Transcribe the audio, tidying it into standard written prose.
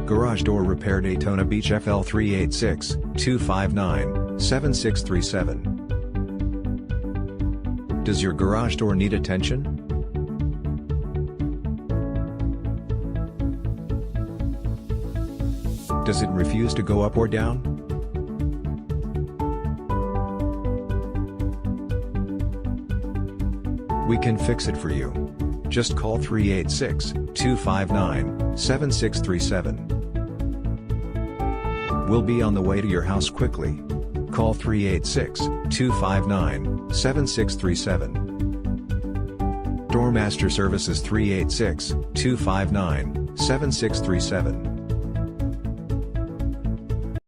Garage door repair, Daytona Beach, FL 386-259-7637. Does your garage door need attention? Does it refuse to go up or down? We can fix it for you. Just call 386-259-7637. We'll be on the way to your house quickly. Call 386-259-7637. Doormaster Services 386-259-7637.